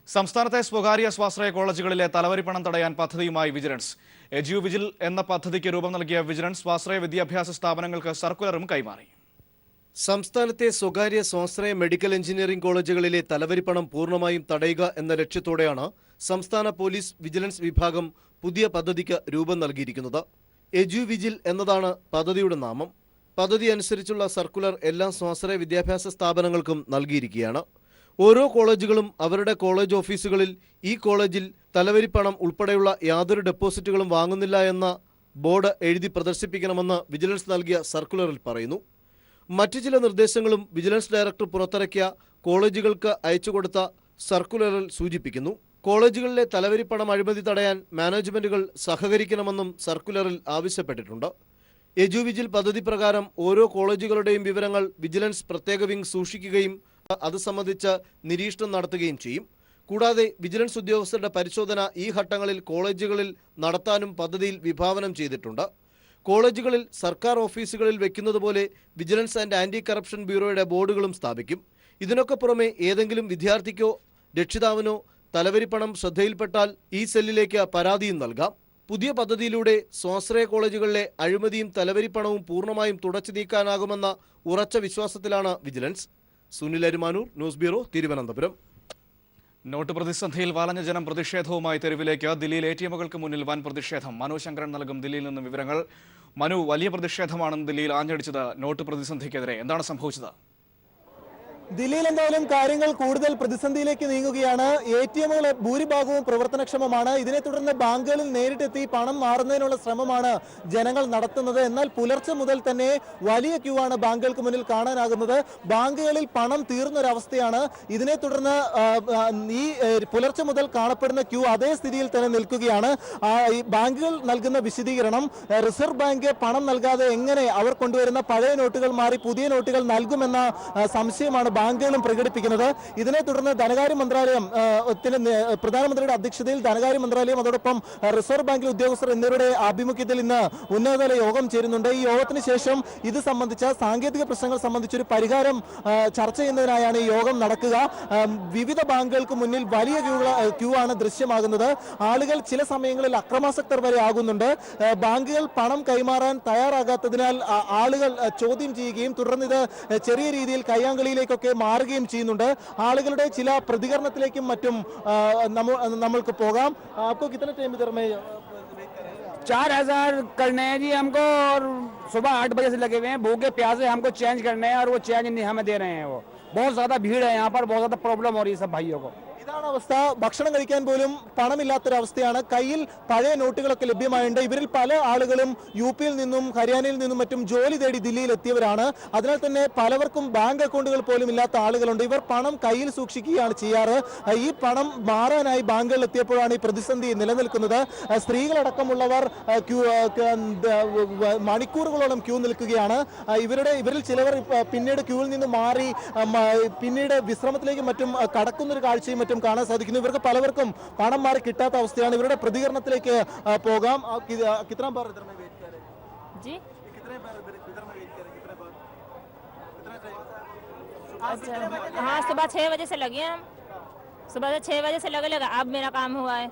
സംസ്ഥാനത്തെ സ്വകാര്യ സ്വാശ്രയ കോളേജുകളിലെ തലവരിപ്പണം തടയാൻ പദ്ധതിയുമായി വിജിലൻസ്. എജ്യു വിജിൽ എന്ന പദ്ധതിക്ക് രൂപം നൽകിയ വിജിലൻസ് സ്വാശ്രയ വിദ്യാഭ്യാസ സ്ഥാപനങ്ങൾക്ക് സർക്കുലറും കൈമാറി. സംസ്ഥാനത്തെ സ്വകാര്യ സ്വാശ്രയ മെഡിക്കൽ എഞ്ചിനീയറിംഗ് കോളേജുകളിലെ തലവരിപ്പണം പൂർണ്ണമായും തടയുക എന്ന ലക്ഷ്യത്തോടെയാണ് സംസ്ഥാന പോലീസ് വിജിലൻസ് വിഭാഗം പുതിയ പദ്ധതിക്ക് രൂപം നൽകിയിരിക്കുന്നത്. എജ്യു വിജിൽ എന്നതാണ് പദ്ധതിയുടെ നാമം. പദ്ധതി അനുസരിച്ചുള്ള സർക്കുലർ എല്ലാ സ്വാശ്രയ വിദ്യാഭ്യാസ സ്ഥാപനങ്ങൾക്കും നൽകിയിരിക്കുകയാണ്. ഓരോ കോളേജുകളും അവരുടെ കോളേജ് ഓഫീസുകളിൽ ഈ കോളേജിൽ തലവരിപ്പണം ഉൾപ്പെടെയുള്ള യാതൊരു ഡെപ്പോസിറ്റുകളും വാങ്ങുന്നില്ല എന്ന ബോർഡ് എഴുതി പ്രദർശിപ്പിക്കണമെന്ന് വിജിലൻസ് നൽകിയ സർക്കുലറിൽ പറയുന്നു. മറ്റു ചില നിർദ്ദേശങ്ങളും വിജിലൻസ് ഡയറക്ടർ പുറത്തിറക്കിയ കോളേജുകൾക്ക് അയച്ചുകൊടുത്ത സർക്കുലറിൽ സൂചിപ്പിക്കുന്നു. കോളേജുകളിലെ തലവരിപ്പണം അഴിമതി തടയാൻ മാനേജ്മെന്റുകൾ സഹകരിക്കണമെന്നും സർക്കുലറിൽ ആവശ്യപ്പെട്ടിട്ടുണ്ട്. എജ്യു വിജിൽ പദ്ധതി പ്രകാരം ഓരോ കോളേജുകളുടെയും വിവരങ്ങൾ വിജിലൻസ് പ്രത്യേക വിംഗ് സൂക്ഷിക്കുകയും അത് സംബന്ധിച്ച് നിരീക്ഷണം നടത്തുകയും ചെയ്യും. കൂടാതെ വിജിലൻസ് ഉദ്യോഗസ്ഥരുടെ പരിശോധന ഈ ഘട്ടങ്ങളിൽ കോളേജുകളിൽ നടത്താനും പദ്ധതിയിൽ വിഭാവനം ചെയ്തിട്ടുണ്ട്. കോളേജുകളിൽ സർക്കാർ ഓഫീസുകളിൽ വെക്കുന്നത് പോലെ വിജിലൻസ് ആൻഡ് ആന്റി കറപ്ഷൻ ബ്യൂറോയുടെ ബോർഡുകളും സ്ഥാപിക്കും. ഇതിനൊക്കെ പുറമെ ഏതെങ്കിലും വിദ്യാർത്ഥിക്കോ രക്ഷിതാവിനോ തലവരിപ്പണം ശ്രദ്ധയിൽപ്പെട്ടാൽ ഈ സെല്ലിലേക്ക് പരാതിയും നൽകാം. പുതിയ പദ്ധതിയിലൂടെ സ്വാശ്രയ കോളേജുകളിലെ അഴിമതിയും തലവരിപ്പണവും പൂർണ്ണമായും തുടച്ചു നീക്കാനാകുമെന്ന ഉറച്ച വിശ്വാസത്തിലാണ് vigilance. Sunil Arumanoor, news bureau, Thiruvananthapuram. Note പ്രതിസന്ധിയിൽ വലഞ്ഞ ജനം പ്രതിഷേധവുമായി തെരുവിലേക്ക്. ദില്ലിയിൽ എടിഎമ്മുകൾക്ക് മുന്നിൽ വൻ പ്രതിഷേധം. മനു ശങ്കരൻ നൽകും ദില്ലിയിൽ നിന്നും വിവരങ്ങൾ. മനു, വലിയ പ്രതിഷേധമാണ് ദില്ലിയിൽ ആഞ്ഞടിച്ചത് നോട്ട് പ്രതിസന്ധിക്കെതിരെ. എന്താണ് സംഭവിച്ചത്? ദില്ലിയിൽ എന്തായാലും കാര്യങ്ങൾ കൂടുതൽ പ്രതിസന്ധിയിലേക്ക് നീങ്ങുകയാണ്. എടിഎമ്മുകൾ ഭൂരിഭാഗവും പ്രവർത്തനക്ഷമമാണ്. ഇതിനെ തുടർന്ന് ബാങ്കുകളിൽ നേരിട്ടെത്തി പണം മാറുന്നതിനുള്ള ശ്രമമാണ് ജനങ്ങൾ നടത്തുന്നത്. എന്നാൽ പുലർച്ചെ മുതൽ തന്നെ വലിയ ക്യൂ ആണ് ബാങ്കുകൾക്ക് മുന്നിൽ കാണാനാകുന്നത്. ബാങ്കുകളിൽ പണം തീർന്നൊരവസ്ഥയാണ്. ഇതിനെ തുടർന്ന് ഈ പുലർച്ചെ മുതൽ കാണപ്പെടുന്ന ക്യൂ അതേ സ്ഥിതിയിൽ തന്നെ നിൽക്കുകയാണ്. ഈ ബാങ്കുകൾ നൽകുന്ന വിശദീകരണം, റിസർവ് ബാങ്ക് പണം നൽകാതെ എങ്ങനെ അവർ കൊണ്ടുവരുന്ന പഴയ നോട്ടുകൾ മാറി പുതിയ നോട്ടുകൾ നൽകുമെന്ന സംശയമാണ് ബാങ്കുകളും പ്രകടിപ്പിക്കുന്നത്. ഇതിനെ തുടർന്ന് ധനകാര്യ മന്ത്രാലയം പ്രധാനമന്ത്രിയുടെ അധ്യക്ഷതയിൽ ധനകാര്യ മന്ത്രാലയം അതോടൊപ്പം റിസർവ് ബാങ്കിലെ ഉദ്യോഗസ്ഥർ എന്നിവരുടെ ആഭിമുഖ്യത്തിൽ ഇന്ന് ഉന്നതതല യോഗം ചേരുന്നുണ്ട്. ഈ യോഗത്തിന് ശേഷം ഇത് സംബന്ധിച്ച സാങ്കേതിക പ്രശ്നങ്ങൾ സംബന്ധിച്ചൊരു പരിഹാരം ചർച്ച ചെയ്യുന്നതിനായാണ് ഈ യോഗം നടക്കുക. വിവിധ ബാങ്കുകൾക്ക് മുന്നിൽ വലിയ ക്യൂ ആണ് ദൃശ്യമാകുന്നത്. ആളുകൾ ചില സമയങ്ങളിൽ അക്രമാസക്തർ വരെ ആകുന്നുണ്ട്. ബാങ്കുകൾ പണം കൈമാറാൻ തയ്യാറാകാത്തതിനാൽ ആളുകൾ ചോദ്യം ചെയ്യുകയും തുടർന്ന് ഇത് ചെറിയ രീതിയിൽ കയ്യാങ്കളിയിലേക്കൊക്കെ മാറുകയും ചെയ്യുന്നുണ്ട്. ആളുകളുടെ ചില പ്രതികരണത്തിലേക്കും മറ്റും നമ്മൾക്ക് പോകാം. आपको कितना टाइम इधर में 4000 करने हैं जी हमको, और सुबह 8 बजे से लगे हुए हैं, भूखे प्यासे हमको चेंज करने हैं और वो चेंज नहीं हमें दे रहे हैं. वो बहुत ज्यादा भीड़ है यहाँ पर, बहुत ज्यादा प्रॉब्लम हो रही है सब भाइयों को. ഇതാണ് അവസ്ഥ. ഭക്ഷണം കഴിക്കാൻ പോലും പണമില്ലാത്തൊരവസ്ഥയാണ്. കയ്യിൽ പഴയ നോട്ടുകളൊക്കെ ലഭ്യമായുണ്ട്. ഇവരിൽ പല ആളുകളും യുപിയിൽ നിന്നും ഹരിയാനയിൽ നിന്നും മറ്റും ജോലി തേടി ദില്ലിയിൽ എത്തിയവരാണ്. അതിനാൽ തന്നെ പലവർക്കും ബാങ്ക് അക്കൗണ്ടുകൾ പോലും ഇല്ലാത്ത ആളുകളുണ്ട്. ഇവർ പണം കയ്യിൽ സൂക്ഷിക്കുകയാണ് ചെയ്യാറ്. ഈ പണം മാറാനായി ബാങ്കുകളിൽ എത്തിയപ്പോഴാണ് ഈ പ്രതിസന്ധി നിലനിൽക്കുന്നത്. സ്ത്രീകളടക്കമുള്ളവർ മണിക്കൂറുകളോളം ക്യൂ നിൽക്കുകയാണ്. ഇവരിൽ ചിലവർ പിന്നീട് ക്യൂവിൽ നിന്ന് മാറി പിന്നീട് വിശ്രമത്തിലേക്ക് മറ്റും കടക്കുന്നൊരു കാഴ്ചയും മറ്റും കാണാൻ സാധിക്കുന്നു. ഇവർക്ക് പലവർക്കും പണം മാറി കിട്ടാത്ത അവസ്ഥയാണ്. ഇവരുടെ പ്രതികരണത്തിലേക്ക് പോകാം. हाँ, सुबह 6 बजे से लगे हम, सुबह से 6 बजे से लगा अब मेरा काम हुआ है.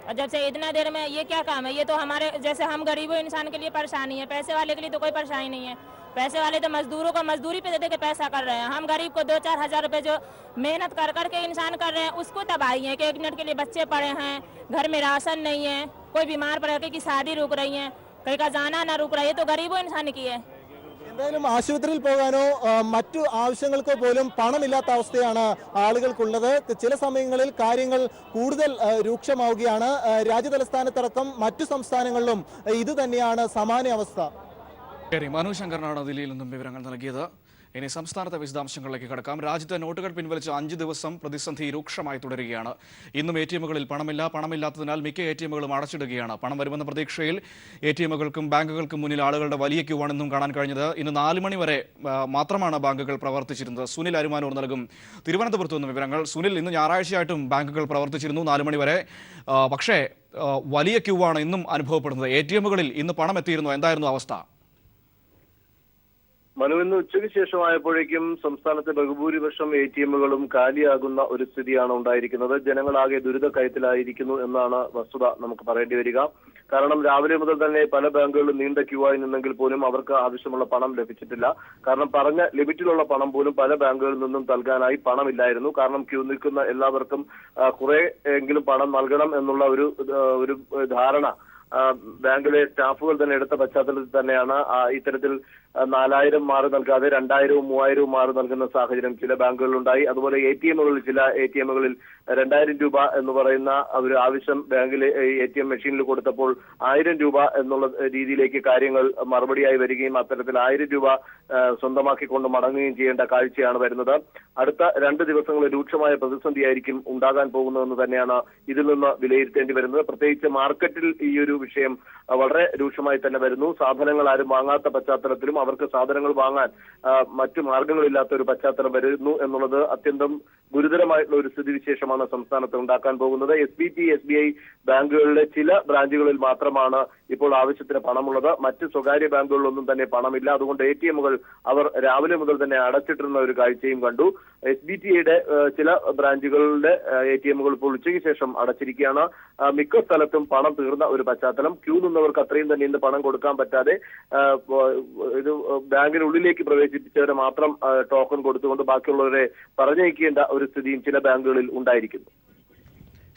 और जब से इतना देर में ये क्या काम है? ये तो हमारे जैसे हम गरीबों इंसान के लिए परेशानी है. पैसे वाले के लिए तो कोई परेशानी नहीं है. पैसे वाले तो मजदूरों को मजदूरी पे दे के पैसा कर रहे हैं. हम गरीब को 2-4 हजार रुपए जो मेहनत कर करके इंसान कर रहे हैं उसको तबाही है कि 1 मिनट के लिए बच्चे पड़े हैं, घर में राशन नहीं है, कोई बीमार पड़ गया कि शादी रुक रही है, कहीं का जाना ना रुक रहा है. ये तो गरीबों इंसान की है. എന്തായാലും ആശുപത്രിയിൽ പോകാനോ മറ്റു ആവശ്യങ്ങൾക്കോ പോലും പണമില്ലാത്ത അവസ്ഥയാണ് ആളുകൾക്കുള്ളത്. ചില സമയങ്ങളിൽ കാര്യങ്ങൾ കൂടുതൽ രൂക്ഷമാവുകയാണ്. രാജ്യതലസ്ഥാനത്തടക്കം മറ്റു സംസ്ഥാനങ്ങളിലും ഇത് തന്നെയാണ് സമാന അവസ്ഥ. മനു ശങ്കരനാണ് ദില്ലിയിൽ നിന്നും വിവരങ്ങൾ നൽകിയത്. ഇനി സംസ്ഥാനത്തെ വിശദാംശങ്ങളിലേക്ക് കടക്കാം. രാജ്യത്തെ നോട്ടുകൾ പിൻവലിച്ച് 5 ദിവസം പ്രതിസന്ധി രൂക്ഷമായി തുടരുകയാണ്. ഇന്നും എടിഎമ്മുകളിൽ പണമില്ലാത്തതിനാൽ മിക്ക എടിഎമ്മുകളും അടച്ചിടുകയാണ്. പണം വരുമെന്ന പ്രതീക്ഷയിൽ എടിഎമ്മുകൾക്കും ബാങ്കുകൾക്കും മുന്നിൽ ആളുകളുടെ വലിയ ക്യൂ ആണെന്നും കാണാൻ കഴിഞ്ഞത്. ഇന്ന് 4 മണി വരെ മാത്രമാണ് ബാങ്കുകൾ പ്രവർത്തിച്ചിരുന്നത്. സുനിൽ അരുമാനൂർ നൽകും തിരുവനന്തപുരത്ത് നിന്ന് വിവരങ്ങൾ. സുനിൽ, ഇന്ന് ഞായറാഴ്ചയായിട്ടും ബാങ്കുകൾ പ്രവർത്തിച്ചിരുന്നു 4 മണി വരെ. പക്ഷേ വലിയ ക്യൂ ആണ് ഇന്നും അനുഭവപ്പെടുന്നത്. എടിഎമ്മുകളിൽ ഇന്ന് പണം എത്തിയിരുന്നോ? എന്തായിരുന്നു അവസ്ഥ? മനു, ഇന്ന് ഉച്ചയ്ക്ക് ശേഷമായപ്പോഴേക്കും സംസ്ഥാനത്തെ ബഹുഭൂരിപക്ഷം ATM-കളും കാലിയാകുന്ന ഒരു സ്ഥിതിയാണ് ഉണ്ടായിരിക്കുന്നത്. ജനങ്ങളാകെ ദുരിതക്കയത്തിലായിരിക്കുന്നു എന്നാണ് വസ്തുത നമുക്ക് പറയേണ്ടി വരിക. കാരണം രാവിലെ മുതൽ തന്നെ പല ബാങ്കുകളിലും നീണ്ട ക്യൂ ആയി നിന്നെങ്കിൽ പോലും അവർക്ക് ആവശ്യമുള്ള പണം ലഭിച്ചിട്ടില്ല. കാരണം പറഞ്ഞ ലിമിറ്റിലുള്ള പണം പോലും പല ബാങ്കുകളിൽ നിന്നും നൽകാനായി പണമില്ലായിരുന്നു. കാരണം ക്യൂ നിൽക്കുന്ന എല്ലാവർക്കും കുറെ എങ്കിലും പണം നൽകണം എന്നുള്ള ഒരു ധാരണ ബാങ്കിലെ സ്റ്റാഫുകൾ തന്നെ എടുത്ത പശ്ചാത്തലത്തിൽ തന്നെയാണ് ഇത്തരത്തിൽ 4000 മാറി നൽകാതെ 2000-ഉം 3000-ഉം മാറി നൽകുന്ന സാഹചര്യം ചില ബാങ്കുകളിലുണ്ടായി. അതുപോലെ ചില ATM-കളിൽ 2000 രൂപ എന്ന് പറയുന്ന ഒരു ആവശ്യം ബാങ്കിലെ ATM മെഷീനിൽ കൊടുത്തപ്പോൾ 1000 രൂപ എന്നുള്ള രീതിയിലേക്ക് കാര്യങ്ങൾ മറുപടിയായി വരികയും അത്തരത്തിൽ 1000 രൂപ സ്വന്തമാക്കിക്കൊണ്ട് മടങ്ങുകയും ചെയ്യേണ്ട കാഴ്ചയാണ് വരുന്നത്. അടുത്ത 2 ദിവസങ്ങളിൽ രൂക്ഷമായ പ്രതിസന്ധിയായിരിക്കും ഉണ്ടാകാൻ പോകുന്നതെന്ന് തന്നെയാണ് ഇതിൽ നിന്ന് വിലയിരുത്തേണ്ടി വരുന്നത്. പ്രത്യേകിച്ച് മാർക്കറ്റിൽ ഈ ഒരു വിഷയം വളരെ രൂക്ഷമായി തന്നെ വരുന്നു. സാധനങ്ങൾ ആരും വാങ്ങാത്ത പശ്ചാത്തലത്തിലും അവർക്ക് സാധനങ്ങൾ വാങ്ങാൻ മറ്റു മാർഗങ്ങളില്ലാത്ത ഒരു പശ്ചാത്തലം വരുന്നു എന്നുള്ളത് അത്യന്തം ഗുരുതരമായിട്ടുള്ള ഒരു സ്ഥിതിവിശേഷമാണ് സംസ്ഥാനത്ത് ഉണ്ടാക്കാൻ പോകുന്നത്. SBT, SBI ബാങ്കുകളിലെ ചില ബ്രാഞ്ചുകളിൽ മാത്രമാണ് ഇപ്പോൾ ആവശ്യത്തിന് പണമുള്ളത്. മറ്റ് സ്വകാര്യ ബാങ്കുകളിലൊന്നും തന്നെ പണമില്ല. അതുകൊണ്ട് ATM-കൾ അവർ രാവിലെ മുതൽ തന്നെ അടച്ചിട്ടിരുന്ന ഒരു കാഴ്ചയും കണ്ടു. SBTയുടെ ചില ബ്രാഞ്ചുകളുടെ ATM-കൾ ഇപ്പോൾ ഉച്ചയ്ക്ക് ശേഷം അടച്ചിരിക്കുകയാണ്. മിക്ക സ്ഥലത്തും പണം തീർന്ന ഒരു പശ്ചാത്തലം. ക്യൂ നിന്നവർക്ക് അത്രയും തന്നെ ഇന്ന് പണം കൊടുക്കാൻ പറ്റാതെ ഇത് ബാങ്കിനുള്ളിലേക്ക് പ്രവേശിപ്പിച്ചവരെ മാത്രം ടോക്കൺ കൊടുത്തുകൊണ്ട് ബാക്കിയുള്ളവരെ പറഞ്ഞയക്കേണ്ട ഒരു സ്ഥിതിയും ചില ബാങ്കുകളിൽ ഉണ്ടായിരിക്കുന്നു.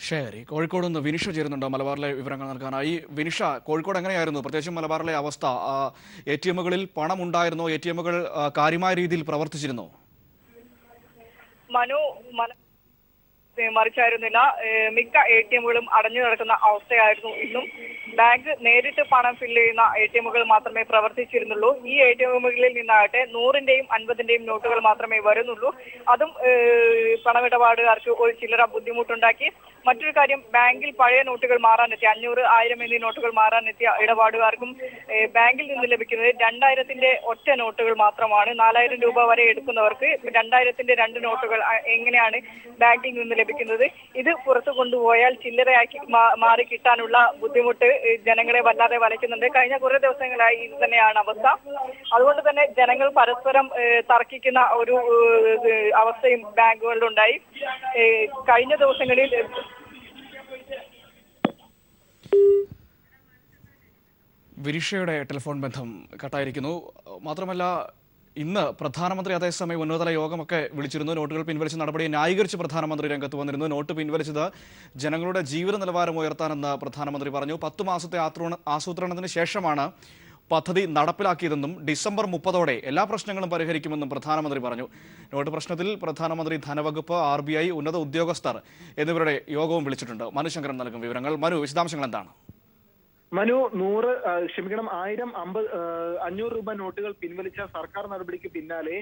ശരി, കോഴിക്കോട് നിന്ന് വിനിഷ ചേരുന്നുണ്ട് മലബാറിലെ വിവരങ്ങൾ നൽകാനായി. വിനിഷ, കോഴിക്കോട് എങ്ങനെയായിരുന്നു പ്രത്യേകിച്ചും മലബാറിലെ അവസ്ഥ? ATM-കളിൽ പണം ഉണ്ടായിരുന്നോ? ATM-കൾ കാര്യമായ രീതിയിൽ പ്രവർത്തിച്ചിരുന്നോ? മറിച്ചായിരുന്നില്ല. മിക്ക ATM-കളും അടഞ്ഞു കിടക്കുന്ന അവസ്ഥയായിരുന്നു. ഇന്നും ബാങ്ക് നേരിട്ട് പണം ഫില്ല് ചെയ്യുന്ന ATM-കൾ മാത്രമേ പ്രവർത്തിച്ചിരുന്നുള്ളൂ. ഈ ATM-കളിൽ നിന്നാകട്ടെ 100-ന്റെയും 50-ന്റെയും നോട്ടുകൾ മാത്രമേ വരുന്നുള്ളൂ. അതും പണമിടപാടുകാർക്ക് ഒരു ചില്ലറ ബുദ്ധിമുട്ടുണ്ടാക്കി. മറ്റൊരു കാര്യം, ബാങ്കിൽ പഴയ നോട്ടുകൾ മാറാനെത്തിയ 500, 1000 എന്നീ നോട്ടുകൾ മാറാനെത്തിയ ഇടപാടുകാർക്കും ബാങ്കിൽ നിന്ന് ലഭിക്കുന്നത് 2000-ന്റെ ഒറ്റ നോട്ടുകൾ മാത്രമാണ്. 4000 രൂപ വരെ എടുക്കുന്നവർക്ക് 2000-ന്റെ 2 നോട്ടുകൾ എങ്ങനെയാണ് ബാങ്കിൽ നിന്ന് ലഭിക്കുന്നത്? ഇത് പുറത്തു കൊണ്ടുപോയാൽ ചില്ലറയാക്കി മാറി കിട്ടാനുള്ള ബുദ്ധിമുട്ട് ജനങ്ങളെ വല്ലാതെ വലയ്ക്കുന്നുണ്ട്. കഴിഞ്ഞ കുറെ ദിവസങ്ങളായി ഇത് തന്നെയാണ് അവസ്ഥ. അതുകൊണ്ട് തന്നെ ജനങ്ങൾ പരസ്പരം തർക്കിക്കുന്ന ഒരു അവസ്ഥയും ബാങ്കുകളിലുണ്ടായി. കഴിഞ്ഞ ദിവസങ്ങളിൽ വിനിഷയുടെ ടെലിഫോൺ ബന്ധം കട്ടായിരിക്കുന്നു. മാത്രമല്ല, ഇന്ന് പ്രധാനമന്ത്രി അതേസമയം ഉന്നതതല യോഗമൊക്കെ വിളിച്ചിരുന്നു. നോട്ടുകൾ പിൻവലിച്ച നടപടിയെ ന്യായീകരിച്ച് പ്രധാനമന്ത്രി രംഗത്ത് വന്നിരുന്നു. നോട്ട് പിൻവലിച്ചത് ജനങ്ങളുടെ ജീവിത നിലവാരം ഉയർത്താനെന്ന് പ്രധാനമന്ത്രി പറഞ്ഞു. 10 മാസത്തെ ആസൂത്രണത്തിന് ശേഷമാണ് പദ്ധതി നടപ്പിലാക്കിയതെന്നും ഡിസംബർ 30-ഓടെ എല്ലാ പ്രശ്നങ്ങളും പരിഹരിക്കുമെന്നും പ്രധാനമന്ത്രി പറഞ്ഞു. നോട്ട് പ്രശ്നത്തിൽ പ്രധാനമന്ത്രി, ധനവകുപ്പ്, RBI ഉന്നത ഉദ്യോഗസ്ഥർ എന്നിവരുടെ യോഗവും വിളിച്ചിട്ടുണ്ട്. മനുശങ്കരൻ നൽകും വിവരങ്ങൾ. വിശദാംശങ്ങൾ എന്താണ്? മനു, 1000, 500 രൂപ നോട്ടുകൾ പിൻവലിച്ച സർക്കാർ നടപടിക്ക് പിന്നാലെ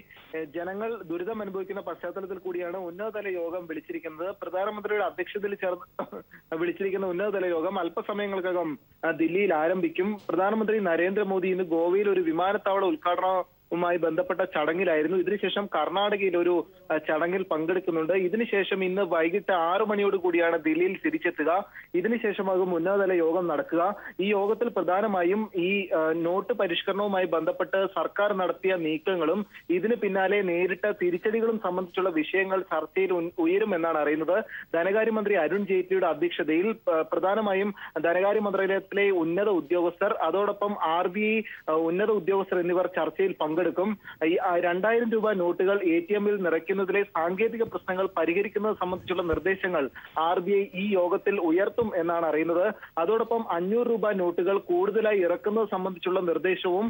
ജനങ്ങൾ ദുരിതം അനുഭവിക്കുന്ന പശ്ചാത്തലത്തിൽ കൂടിയാണ് ഉന്നതതല യോഗം വിളിച്ചിരിക്കുന്നത്. പ്രധാനമന്ത്രിയുടെ അധ്യക്ഷതയിൽ വിളിച്ചിരിക്കുന്ന ഉന്നതതല യോഗം അല്പസമയങ്ങൾക്കകം ദില്ലിയിൽ ആരംഭിക്കും. പ്രധാനമന്ത്രി നരേന്ദ്രമോദി ഇന്ന് ഗോവയിൽ ഒരു വിമാനത്താവള ഉദ്ഘാടനവുമായി ബന്ധപ്പെട്ട ചടങ്ങിലായിരുന്നു. ഇതിനുശേഷം കർണാടകയിൽ ഒരു ചടങ്ങിൽ പങ്കെടുക്കുന്നുണ്ട്. ഇതിനുശേഷം ഇന്ന് വൈകിട്ട് 6 മണിയോട് കൂടിയാണ് ദില്ലിയിൽ തിരിച്ചെത്തുക. ഇതിനുശേഷമാകും ഉന്നതതല യോഗം നടക്കുക. ഈ യോഗത്തിൽ പ്രധാനമായും ഈ നോട്ട് പരിഷ്കരണവുമായി ബന്ധപ്പെട്ട് സർക്കാർ നടത്തിയ നീക്കങ്ങളും ഇതിന് പിന്നാലെ നേരിട്ട തിരിച്ചടികളും സംബന്ധിച്ചുള്ള വിഷയങ്ങൾ ചർച്ചയിൽ ഉയരുമെന്നാണ് അറിയുന്നത്. ധനകാര്യമന്ത്രി അരുൺ ജെയ്റ്റ്ലിയുടെ അധ്യക്ഷതയിൽ പ്രധാനമായും ധനകാര്യ മന്ത്രാലയത്തിലെ ഉന്നത ഉദ്യോഗസ്ഥർ, അതോടൊപ്പം RBI ഉന്നത ഉദ്യോഗസ്ഥർ എന്നിവർ ചർച്ചയിൽ പങ്കെടുക്കും. 2000 രൂപ നോട്ടുകൾ ATM-ൽ നിറയ്ക്കുന്നതിലെ സാങ്കേതിക പ്രശ്നങ്ങൾ പരിഹരിക്കുന്നത് സംബന്ധിച്ചുള്ള നിർദ്ദേശങ്ങൾ RBI ഈ യോഗത്തിൽ ഉയർത്തും എന്നാണ് അറിയുന്നത്. അതോടൊപ്പം 500 രൂപ നോട്ടുകൾ കൂടുതലായി ഇറക്കുന്നത് സംബന്ധിച്ചുള്ള നിർദ്ദേശവും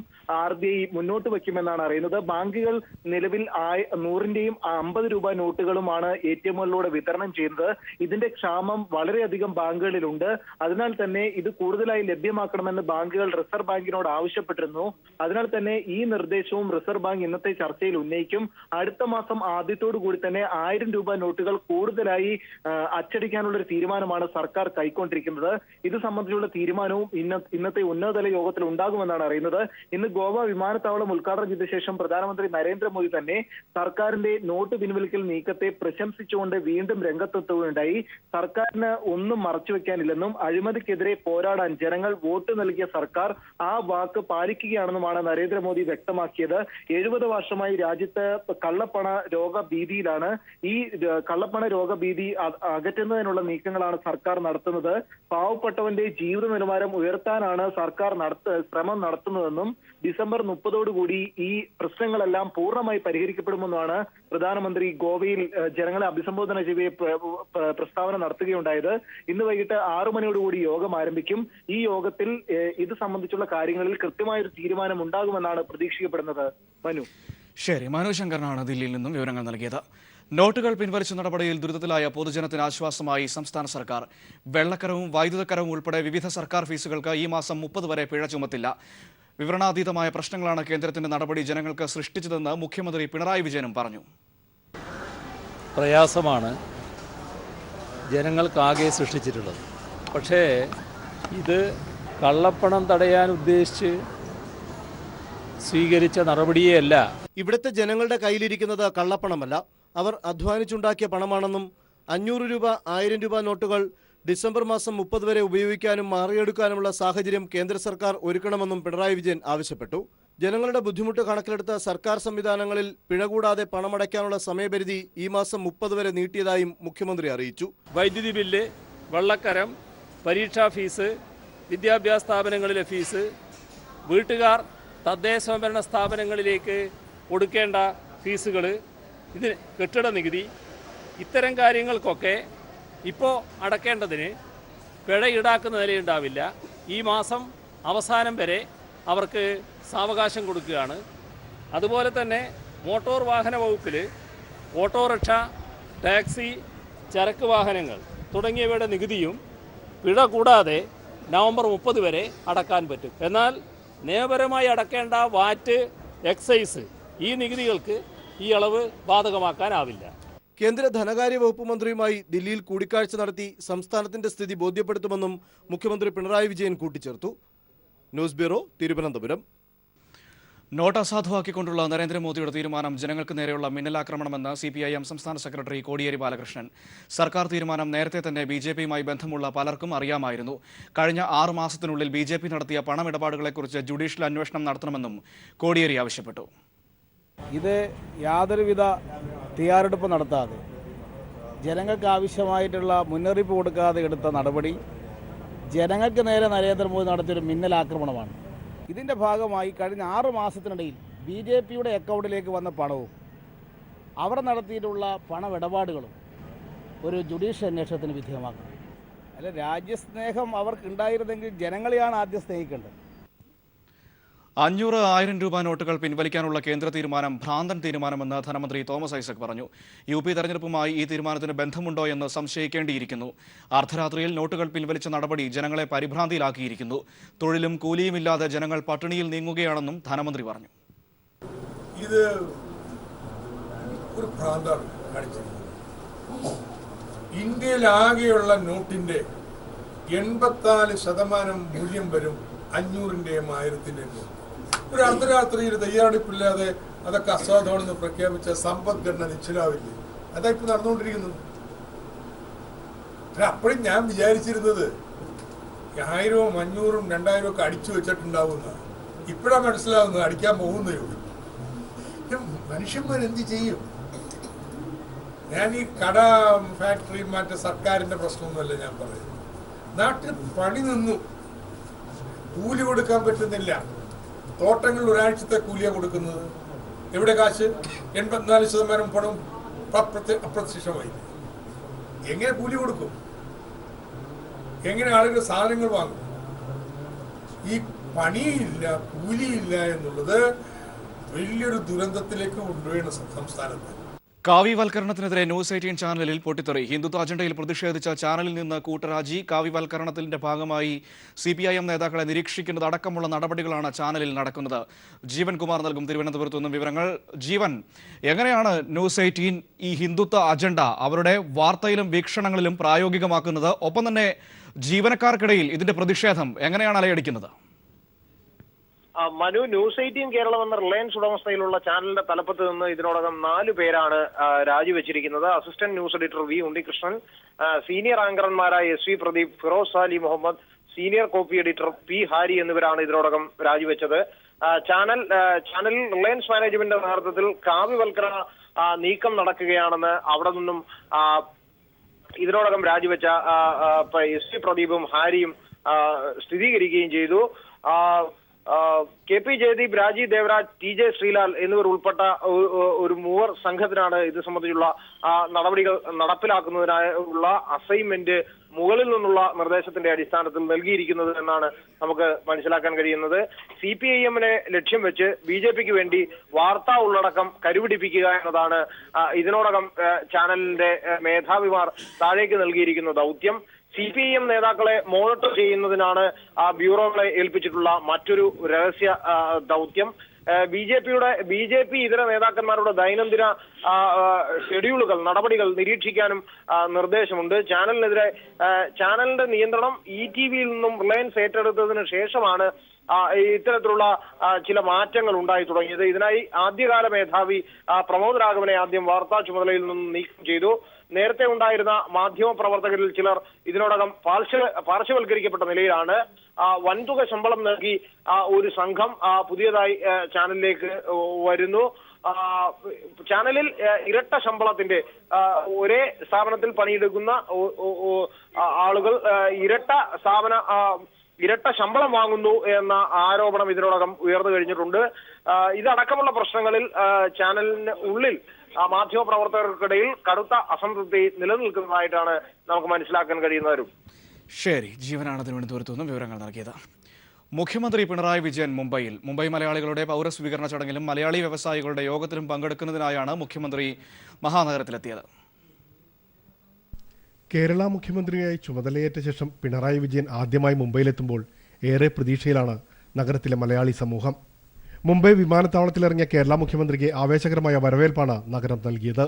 RBI മുന്നോട്ട് വയ്ക്കുമെന്നാണ് അറിയുന്നത്. ബാങ്കുകൾ നിലവിൽ 100-ന്റെയും 50 രൂപ നോട്ടുകളുമാണ് ATM-കളിലൂടെ വിതരണം ചെയ്യുന്നത്. ഇതിന്റെ ക്ഷാമം വളരെയധികം ബാങ്കുകളിലുണ്ട്. അതിനാൽ തന്നെ ഇത് കൂടുതലായി ലഭ്യമാക്കണമെന്ന് ബാങ്കുകൾ റിസർവ് ബാങ്കിനോട് ആവശ്യപ്പെട്ടിരുന്നു. അതിനാൽ തന്നെ ഈ നിർദ്ദേശവും റിസർവ് ബാങ്ക് ഇന്നത്തെ ചർച്ചയിൽ ഉന്നയിക്കും. അടുത്ത മാസം ആദ്യത്തോടു കൂടി തന്നെ 1000 രൂപ നോട്ടുകൾ കൂടുതലായി അച്ചടിക്കാനുള്ള ഒരു തീരുമാനമാണ് സർക്കാർ കൈക്കൊണ്ടിരിക്കുന്നത്. ഇത് സംബന്ധിച്ചുള്ള തീരുമാനവും ഇന്നത്തെ ഉന്നതതല യോഗത്തിൽ ഉണ്ടാകുമെന്നാണ് അറിയുന്നത്. ഇന്ന് ഗോവ വിമാനത്താവളം ഉദ്ഘാടനം ചെയ്ത ശേഷം പ്രധാനമന്ത്രി നരേന്ദ്രമോദി തന്നെ സർക്കാരിന്റെ നോട്ട് പിൻവലിക്കൽ നീക്കത്തെ പ്രശംസിച്ചുകൊണ്ട് വീണ്ടും രംഗത്തെത്തുകയുണ്ടായി. സർക്കാരിന് ഒന്നും മറച്ചുവെക്കാനില്ലെന്നും അഴിമതിക്കെതിരെ പോരാടാൻ ജനങ്ങൾ വോട്ട് നൽകിയ സർക്കാർ ആ വാക്ക് പാലിക്കുകയാണെന്നുമാണ് നരേന്ദ്രമോദി വ്യക്തമാക്കിയത്. ഉണ്ടായത്. 70 വർഷമായി രാജ്യത്ത് കള്ളപ്പണ രോഗഭീതിയിലാണ്. ഈ കള്ളപ്പണ രോഗഭീതി അകറ്റുന്നതിനുള്ള നീക്കങ്ങളാണ് സർക്കാർ നടത്തുന്നത്. പാവപ്പെട്ടവന്റെ ജീവിത നിലവാരം ഉയർത്താനാണ് സർക്കാർ ശ്രമം നടത്തുന്നതെന്നും ഡിസംബർ 30 ഈ പ്രശ്നങ്ങളെല്ലാം പൂർണ്ണമായി പരിഹരിക്കപ്പെടുമെന്നാണ് പ്രധാനമന്ത്രി ഗോവയിൽ ജനങ്ങളെ അഭിസംബോധന ചെയ്യവേ പ്രസ്താവന നടത്തുകയുണ്ടായത്. ഇന്ന് വൈകിട്ട് 6 മണിയോടുകൂടി യോഗം ആരംഭിക്കും. ഈ യോഗത്തിൽ ഇത് സംബന്ധിച്ചുള്ള കാര്യങ്ങളിൽ കൃത്യമായൊരു തീരുമാനം ഉണ്ടാകുമെന്നാണ് പ്രതീക്ഷിക്കപ്പെടുന്നത്. മനു. ശരി, മനു ശങ്കറിനാണ് ദില്ലിയിൽ നിന്നും വിവരങ്ങൾ നൽകിയത്. നോട്ടുകൾ പിൻവലിച്ച നടപടിയിൽ ദുരിതത്തിലായ പൊതുജനത്തിന് ആശ്വാസമായി സംസ്ഥാന സർക്കാർ. വെള്ളക്കരവും വൈദ്യുതക്കരവും ഉൾപ്പെടെ വിവിധ സർക്കാർ ഫീസുകൾക്ക് ഈ മാസം 30 വരെ പിഴ ചുമത്തില്ല. വിവരണാതീതമായ പ്രശ്നങ്ങളാണ് കേന്ദ്രത്തിന്റെ നടപടി ജനങ്ങൾക്ക് സൃഷ്ടിച്ചതെന്ന് മുഖ്യമന്ത്രി പിണറായി വിജയനും പറഞ്ഞു. പ്രയാസമാണ് ജനങ്ങൾക്കാകെ സൃഷ്ടിച്ചിട്ടുള്ളത്. പക്ഷേ ഇത് കള്ളപ്പണം തടയാൻ ഉദ്ദേശിച്ച് സ്വീകരിച്ച നടപടിയേ അല്ല. ഇവിടുത്തെ ജനങ്ങളുടെ കയ്യിലിരിക്കുന്നത് കള്ളപ്പണമല്ല, അവർ അധ്വാനിച്ചുണ്ടാക്കിയ പണമാണെന്നും 500 രൂപ 1000 രൂപ നോട്ടുകൾ ഡിസംബർ മാസം 30 വരെ ഉപയോഗിക്കാനും മാറിയെടുക്കാനുമുള്ള സാഹചര്യം കേന്ദ്ര സർക്കാർ ഒരുക്കണമെന്നും പിണറായി വിജയൻ ആവശ്യപ്പെട്ടു. ജനങ്ങളുടെ ബുദ്ധിമുട്ട് കണക്കിലെടുത്ത സർക്കാർ സംവിധാനങ്ങളിൽ പിഴ കൂടാതെ പണമടയ്ക്കാനുള്ള സമയപരിധി ഈ മാസം 30 വരെ നീട്ടിയതായും മുഖ്യമന്ത്രി അറിയിച്ചു. വൈദ്യുതി ബില്ല്, വെള്ളക്കരം, പരീക്ഷാ ഫീസ്, വിദ്യാഭ്യാസ സ്ഥാപനങ്ങളിലെ ഫീസ്, വീട്ടുകാർ തദ്ദേശ സ്വയംഭരണ സ്ഥാപനങ്ങളിലേക്ക് കൊടുക്കേണ്ട ഫീസുകൾ, ഇത് കെട്ടിട നികുതി, ഇത്തരം കാര്യങ്ങൾക്കൊക്കെ ഇപ്പോൾ അടക്കേണ്ടതിന് പിഴ ഈടാക്കുന്ന നിലയുണ്ടാവില്ല. ഈ മാസം അവസാനം വരെ അവർക്ക് സാവകാശം കൊടുക്കുകയാണ്. അതുപോലെ തന്നെ മോട്ടോർ വാഹന വകുപ്പിൽ ഓട്ടോറിക്ഷ, ടാക്സി, ചരക്ക് വാഹനങ്ങൾ തുടങ്ങിയവയുടെ നികുതിയും പിഴ കൂടാതെ നവംബർ 30 വരെ അടക്കാൻ പറ്റും. എന്നാൽ നിയമപരമായി അടക്കേണ്ട വാറ്റ്, എക്സൈസ് ഈ നികുതികൾക്ക് ഈ അളവ് ബാധകമാക്കാനാവില്ല. കേന്ദ്ര ധനകാര്യ വകുപ്പ് മന്ത്രിയുമായി ദില്ലിയിൽ കൂടിക്കാഴ്ച നടത്തി സംസ്ഥാനത്തിന്റെ സ്ഥിതി ബോധ്യപ്പെടുത്തുമെന്നും മുഖ്യമന്ത്രി പിണറായി വിജയൻ കൂട്ടിച്ചേർത്തു. News bureau, Thiruvananthapuram. നോട്ട് അസാധുവാക്കിക്കൊണ്ടുള്ള നരേന്ദ്രമോദിയുടെ തീരുമാനം ജനങ്ങൾക്ക് നേരെയുള്ള മിന്നലാക്രമണമെന്ന് CPIM സംസ്ഥാന സെക്രട്ടറി കോടിയേരി ബാലകൃഷ്ണൻ. സർക്കാർ തീരുമാനം നേരത്തെ തന്നെ BJPയുമായി ബന്ധമുള്ള പലർക്കും അറിയാമായിരുന്നു. കഴിഞ്ഞ 6 മാസത്തിനുള്ളിൽ BJP നടത്തിയ പണമിടപാടുകളെക്കുറിച്ച് ജുഡീഷ്യൽ അന്വേഷണം നടത്തണമെന്നും കോടിയേരി ആവശ്യപ്പെട്ടു. ഇത് യാതൊരുവിധ തയ്യാറെടുപ്പ് നടത്താതെ ജനങ്ങൾക്ക് ആവശ്യമായിട്ടുള്ള മുന്നറിയിപ്പ് കൊടുക്കാതെ എടുത്ത നടപടി ജനങ്ങൾക്ക് നേരെ നരേന്ദ്രമോദി നടത്തിയൊരു മിന്നലാക്രമണമാണ്. ഇതിൻ്റെ ഭാഗമായി കഴിഞ്ഞ 6 മാസത്തിനിടയിൽ BJPയുടെ അക്കൗണ്ടിലേക്ക് വന്ന പണവും അവർ നടത്തിയിട്ടുള്ള പണമിടപാടുകളും ഒരു ജുഡീഷ്യൽ അന്വേഷണത്തിന് വിധേയമാക്കണം. അല്ല, രാജ്യസ്നേഹം അവർക്കുണ്ടായിരുന്നെങ്കിൽ ജനങ്ങളെയാണ് ആദ്യം സ്നേഹിക്കേണ്ടത്. 500, 1000 രൂപ നോട്ടുകൾ പിൻവലിക്കാനുള്ള കേന്ദ്ര തീരുമാനം ഭ്രാന്തൻ തീരുമാനമെന്ന് ധനമന്ത്രി തോമസ് ഐസക് പറഞ്ഞു. UP തെരഞ്ഞെടുപ്പുമായി ഈ തീരുമാനത്തിന് ബന്ധമുണ്ടോ എന്ന് സംശയിക്കേണ്ടിയിരിക്കുന്നു. അർദ്ധരാത്രിയിൽ നോട്ടുകൾ പിൻവലിച്ച നടപടി ജനങ്ങളെ പരിഭ്രാന്തിയിലാക്കിയിരിക്കുന്നു. തൊഴിലും കൂലിയുമില്ലാതെ ജനങ്ങൾ പട്ടിണിയിൽ നീങ്ങുകയാണെന്നും ധനമന്ത്രി പറഞ്ഞു. ഇത് ഒരു ഭ്രാന്താണ് കാണിച്ചിരിക്കുന്നത്. ഇന്ത്യയിലാകെയുള്ള നോട്ടിന്റെ 84% മൂല്യം വരും 500-ന്റെയും 1000-ന്റെയും നോട്ട്. ഒരു അർദ്ധരാത്രിയിൽ തയ്യാറെടുപ്പില്ലാതെ അതൊക്കെ അസാധുവാണെന്ന് പ്രഖ്യാപിച്ച സമ്പദ്ഘടന നിശ്ചലാവില്ലേ? അതാ ഇപ്പൊ നടന്നുകൊണ്ടിരിക്കുന്നത്. അപ്പോഴും ഞാൻ വിചാരിച്ചിരുന്നത് 1000-ഉം 500-ഉം 2000-ഉം ഒക്കെ അടിച്ചു വെച്ചിട്ടുണ്ടാവുന്നതാണ്. ഇപ്പോഴാണ് മനസ്സിലാവുന്നത് അടിക്കാൻ പോകുന്നേ ഉള്ളൂ. മനുഷ്യന്മാർ എന്ത് ചെയ്യും? ഞാൻ ഈ കട, ഫാക്ടറി, മറ്റേ സർക്കാരിന്റെ പ്രശ്നമൊന്നുമല്ല ഞാൻ പറയുന്നത്. നാട്ടിൽ പണി നിന്നു, കൂലി കൊടുക്കാൻ പറ്റുന്നില്ല. തോട്ടങ്ങളിൽ ഒരാഴ്ചത്തെ കൂലിയാണ് കൊടുക്കുന്നത്. എവിടെ കാശ്? 84% പണം അപ്രത്യക്ഷമായി. എങ്ങനെ കൂലി കൊടുക്കും? എങ്ങനെ ആളുകൾ സാധനങ്ങൾ വാങ്ങും? ഈ പണിയില്ല, കൂലിയില്ല എന്നുള്ളത് വലിയൊരു ദുരന്തത്തിലേക്ക് കൊണ്ടുപോയാണ് സംസ്ഥാനത്ത്. കാവ്യവൽക്കരണത്തിനെതിരെ ന്യൂസ് 18 ചാനലിൽ പൊട്ടിത്തെറി. ഹിന്ദുത്വ അജണ്ടയിൽ പ്രതിഷേധിച്ച ചാനലിൽ നിന്ന് കൂട്ടരാജി. കാവ്യവൽക്കരണത്തിന്റെ ഭാഗമായി CPIM നേതാക്കളെ നിരീക്ഷിക്കുന്നത് അടക്കമുള്ള നടപടികളാണ് ചാനലിൽ നടക്കുന്നത്. ജീവൻ കുമാർ നൽകും തിരുവനന്തപുരത്തു നിന്നും വിവരങ്ങൾ. ജീവൻ, എങ്ങനെയാണ് ന്യൂസ് 18 ഈ ഹിന്ദുത്വ അജണ്ട അവരുടെ വാർത്തയിലും വീക്ഷണങ്ങളിലും പ്രായോഗികമാക്കുന്നത്? ഒപ്പം തന്നെ ജീവനക്കാർക്കിടയിൽ ഇതിന്റെ പ്രതിഷേധം എങ്ങനെയാണ് അലയടിക്കുന്നത്? മനു, ന്യൂസ് 18 കേരളം എന്ന റിലയൻസ് ഉടമസ്ഥയിലുള്ള ചാനലിന്റെ തലപ്പത്ത് നിന്ന് ഇതിനോടകം 4 പേരാണ് രാജിവെച്ചിരിക്കുന്നത്. Assistant news editor V Unnikrishnan, senior ആങ്കർമാരായ SV Pradeep, Firoz Ali Muhammad, senior copy editor P Hari എന്നിവരാണ് ഇതിനോടകം രാജിവെച്ചത്. ചാനലിൽ റിലയൻസ് മാനേജ്മെന്റിന്റെ നേതൃത്വത്തിൽ കാവ്യവൽക്കരണ നീക്കം നടക്കുകയാണെന്ന് അവിടെ നിന്നും ഇതിനോടകം രാജിവെച്ച എസ് പി പ്രദീപും ഹാരിയും സ്ഥിരീകരിക്കുകയും ചെയ്തു. KP ജയദീപ്, രാജീവ് ദേവരാജ്, TJ ശ്രീലാൽ എന്നിവർ ഉൾപ്പെട്ട ഒരു മൂവർ സംഘത്തിനാണ് ഇത് സംബന്ധിച്ചുള്ള നടപടികൾ നടപ്പിലാക്കുന്നതിനായുള്ള അസൈൻമെന്റ് മുകളിൽ നിന്നുള്ള നിർദ്ദേശത്തിന്റെ അടിസ്ഥാനത്തിൽ നൽകിയിരിക്കുന്നത് എന്നാണ് നമുക്ക് മനസ്സിലാക്കാൻ കഴിയുന്നത്. CPIM-നെ ലക്ഷ്യം വെച്ച് BJPക്ക് വേണ്ടി വാർത്താ ഉള്ളടക്കം കരുപിടിപ്പിക്കുക എന്നതാണ് ഇതിനോടകം ചാനലിന്റെ മേധാവിമാർ താഴേക്ക് നൽകിയിരിക്കുന്ന ദൗത്യം. CPIM നേതാക്കളെ മോണിറ്റർ ചെയ്യുന്നതിനാണ് ബ്യൂറോകളെ ഏൽപ്പിച്ചിട്ടുള്ള മറ്റൊരു രഹസ്യ ദൗത്യം. BJP ഇതര നേതാക്കന്മാരുടെ ദൈനംദിന ഷെഡ്യൂളുകൾ, നടപടികൾ നിരീക്ഷിക്കാനും നിർദ്ദേശമുണ്ട്. ചാനലിന്റെ നിയന്ത്രണം ETVയിൽ നിന്നും റിലയൻസ് ഏറ്റെടുത്തതിന് ശേഷമാണ് ഇത്തരത്തിലുള്ള ചില മാറ്റങ്ങൾ ഉണ്ടായി തുടങ്ങിയത്. ഇതിനായി ആദ്യകാല മേധാവി പ്രമോദ് രാഘവനെ ആദ്യം വാർത്താ ചുമതലയിൽ നിന്നും നീക്കം ചെയ്തു. നേരത്തെ ഉണ്ടായിരുന്ന മാധ്യമ പ്രവർത്തകരിൽ ചിലർ ഇതിനോടകം പാർശ്വവൽക്കരിക്കപ്പെട്ട നിലയിലാണ്. വൻതുക ശമ്പളം നൽകി ഒരു സംഘം പുതിയതായി ചാനലിലേക്ക് വരുന്നു. ചാനലിൽ ഇരട്ട ശമ്പളത്തിന്റെ ഒരേ സ്ഥാപനത്തിൽ പണിയെടുക്കുന്ന ആളുകൾ ഇരട്ട ശമ്പളം വാങ്ങുന്നു എന്ന ആരോപണം ഇതിനോടകം ഉയർന്നു കഴിഞ്ഞിട്ടുണ്ട്. ഇതടക്കമുള്ള പ്രശ്നങ്ങളിൽ ചാനലിന് ഉള്ളിൽ മാധ്യമ പ്രവർത്തകർക്കിടയിൽ കടുത്ത അസംതൃപ്തി നിലനിൽക്കുന്നതായിട്ടാണ് നമുക്ക് മനസ്സിലാക്കാൻ കഴിയുന്നവരും. ശരി, ജീവനാണ് തിരുവനന്തപുരത്തു നിന്നും വിവരങ്ങൾ നൽകിയത്. മുഖ്യമന്ത്രി പിണറായി വിജയൻ മുംബൈ മലയാളികളുടെ പൗരസ്വീകരണ ചടങ്ങിലും മലയാളി വ്യവസായികളുടെ യോഗത്തിലും പങ്കെടുക്കുന്നതിനായാണ് മുഖ്യമന്ത്രി മഹാനഗരത്തിലെത്തിയത്. കേരള മുഖ്യമന്ത്രിയായി ചുമതലയേറ്റ ശേഷം പിണറായി വിജയൻ ആദ്യമായി മുംബൈയിലെത്തുമ്പോൾ ഏറെ പ്രതീക്ഷയിലാണ് നഗരത്തിലെ മലയാളി സമൂഹം. മുംബൈ വിമാനത്താവളത്തിലിറങ്ങിയ കേരള മുഖ്യമന്ത്രിക്ക് ആവേശകരമായ വരവേൽപ്പാണ് നഗരം നൽകിയത്.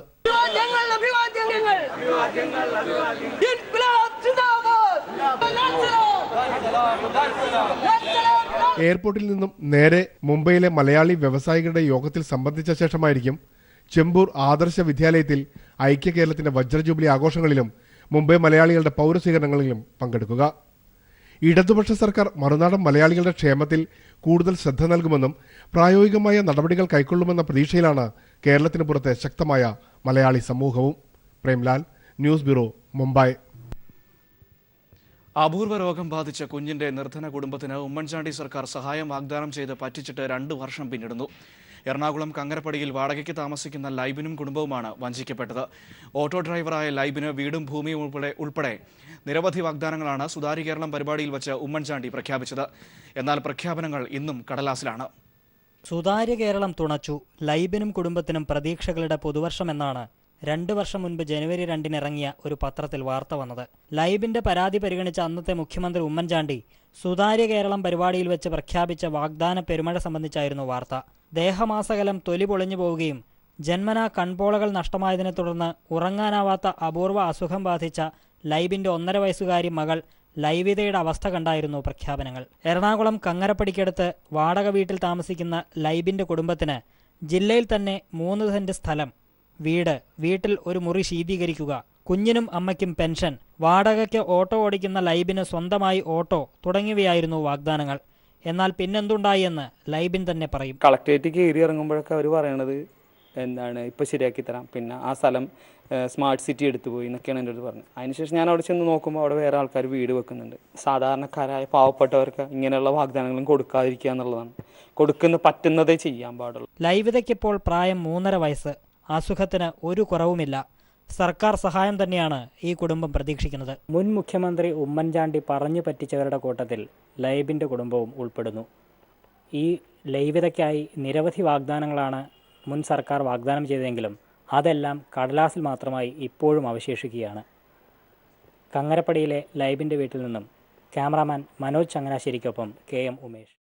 എയർപോർട്ടിൽ നിന്നും നേരെ മുംബൈയിലെ മലയാളി വ്യവസായികളുടെ യോഗത്തിൽ സംബന്ധിച്ച ശേഷമായിരിക്കും ചെമ്പൂർ ആദർശ വിദ്യാലയത്തിൽ ഐക്യ കേരളത്തിന്റെ വജ്രജൂബിലി ആഘോഷങ്ങളിലും മുംബൈ മലയാളികളുടെ പൗരസ്വീകരണങ്ങളിലും പങ്കെടുക്കുക. ഇടതുപക്ഷ സർക്കാർ മറുനാടൻ മലയാളികളുടെ ക്ഷേമത്തിൽ കൂടുതൽ ശ്രദ്ധ നൽകുമെന്നും പ്രായോഗികമായ നടപടികൾ കൈക്കൊള്ളുമെന്ന പ്രതീക്ഷയിലാണ് കേരളത്തിന് പുറത്തെ ശക്തമായ മലയാളി സമൂഹവും. Premlal, news bureau, Mumbai. അപൂർവ രോഗം ബാധിച്ച കുഞ്ഞിന്റെ നിർധന കുടുംബത്തിന് ഉമ്മൻചാണ്ടി സർക്കാർ സഹായം വാഗ്ദാനം ചെയ്ത് പറ്റിച്ചിട്ട് 2 വർഷം പിന്നിടുന്നു. എറണാകുളം കങ്ങരപ്പടിയിൽ വാടകയ്ക്ക് താമസിക്കുന്ന ലൈബിനും കുടുംബവുമാണ് വഞ്ചിക്കപ്പെട്ടത്. ഓട്ടോ ഡ്രൈവറായ ലൈബിന് വീടും ഭൂമിയും ഉൾപ്പെടെ നിരവധി വാഗ്ദാനങ്ങളാണ് സുതാര്യ കേരളം പരിപാടിയിൽ വച്ച് ഉമ്മൻചാണ്ടി പ്രഖ്യാപിച്ചത്. എന്നാൽ പ്രഖ്യാപനങ്ങൾ ഇന്നും കടലാസിലാണ്. സുതാര്യ കേരളം തുണച്ചു. ലൈബിനും കുടുംബത്തിനും പ്രതീക്ഷകളുടെ പുതുവർഷമെന്നാണ് 2 വർഷം മുൻപ് ജനുവരി 2-ന് ഇറങ്ങിയ ഒരു പത്രത്തിൽ വാർത്ത വന്നത്. ലൈബിന്റെ പരാതി പരിഗണിച്ച അന്നത്തെ മുഖ്യമന്ത്രി ഉമ്മൻചാണ്ടി സുതാര്യ കേരളം പരിപാടിയിൽ വെച്ച് പ്രഖ്യാപിച്ച വാഗ്ദാന പെരുമഴ സംബന്ധിച്ചായിരുന്നു വാർത്ത. ദേഹമാസകലം തൊലി പൊളിഞ്ഞു പോവുകയും ജന്മനാ കൺപോളകൾ നഷ്ടമായതിനെ തുടർന്ന് ഉറങ്ങാനാവാത്ത അപൂർവ അസുഖം ബാധിച്ച ലൈബിന്റെ 1.5 വയസ്സുകാരി മകൾ ലൈവിതയുടെ അവസ്ഥ കണ്ടായിരുന്നു പ്രഖ്യാപനങ്ങൾ. എറണാകുളം കങ്ങരപ്പടിക്കടുത്ത് വാടക വീട്ടിൽ താമസിക്കുന്ന ലൈബിന്റെ കുടുംബത്തിന് ജില്ലയിൽ തന്നെ 3 സെന്റ് സ്ഥലം, വീട്ടിൽ ഒരു മുറി ശീതീകരിക്കുക, കുഞ്ഞിനും അമ്മയ്ക്കും പെൻഷൻ, വാടകയ്ക്ക് ഓട്ടോ ഓടിക്കുന്ന ലൈബിന് സ്വന്തമായി ഓട്ടോ തുടങ്ങിയവയായിരുന്നു വാഗ്ദാനങ്ങൾ. എന്നാൽ പിന്നെന്തുണ്ടായി എന്ന് ലൈബിൻ തന്നെ പറയും. കളക്ടറേറ്റ് കയറി ഇറങ്ങുമ്പോഴൊക്കെ അവർ പറയണത് ഇപ്പോൾ ശരിയാക്കി തരാം, പിന്നെ ആ സ്ഥലം സ്മാർട്ട് സിറ്റി എടുത്തു പോയി എന്നൊക്കെയാണ് എൻ്റെ അടുത്ത് പറഞ്ഞത്. അതിനുശേഷം ഞാൻ അവിടെ ചെന്ന് നോക്കുമ്പോൾ അവിടെ വേറെ ആൾക്കാർ വീട് വെക്കുന്നുണ്ട്. സാധാരണക്കാരായ പാവപ്പെട്ടവർക്ക് ഇങ്ങനെയുള്ള വാഗ്ദാനങ്ങളും കൊടുക്കാതിരിക്കുക എന്നുള്ളതാണ്. പറ്റുന്നതേ ചെയ്യാൻ പാടുള്ളൂ. ലൈവിതയ്ക്കിപ്പോൾ പ്രായം 3.5 വയസ്സ്. അസുഖത്തിന് ഒരു കുറവുമില്ല. സർക്കാർ സഹായം തന്നെയാണ് ഈ കുടുംബം പ്രതീക്ഷിക്കുന്നത്. മുൻ മുഖ്യമന്ത്രി ഉമ്മൻചാണ്ടി പറഞ്ഞു പറ്റിച്ചവരുടെ കൂട്ടത്തിൽ ലൈബിൻ്റെ കുടുംബവും ഉൾപ്പെടുന്നു. ഈ ലൈവിതയ്ക്കായി നിരവധി വാഗ്ദാനങ്ങളാണ് മുൻ സർക്കാർ വാഗ്ദാനം ചെയ്തതെങ്കിലും അതെല്ലാം കടലാസിൽ മാത്രമായി ഇപ്പോഴും അവശേഷിക്കുകയാണ്. കങ്ങരപ്പടിയിലെ ലൈബിൻ്റെ വീട്ടിൽ നിന്നും ക്യാമറാമാൻ മനോജ് ചങ്ങനാശ്ശേരിക്കൊപ്പം KM ഉമേഷ്.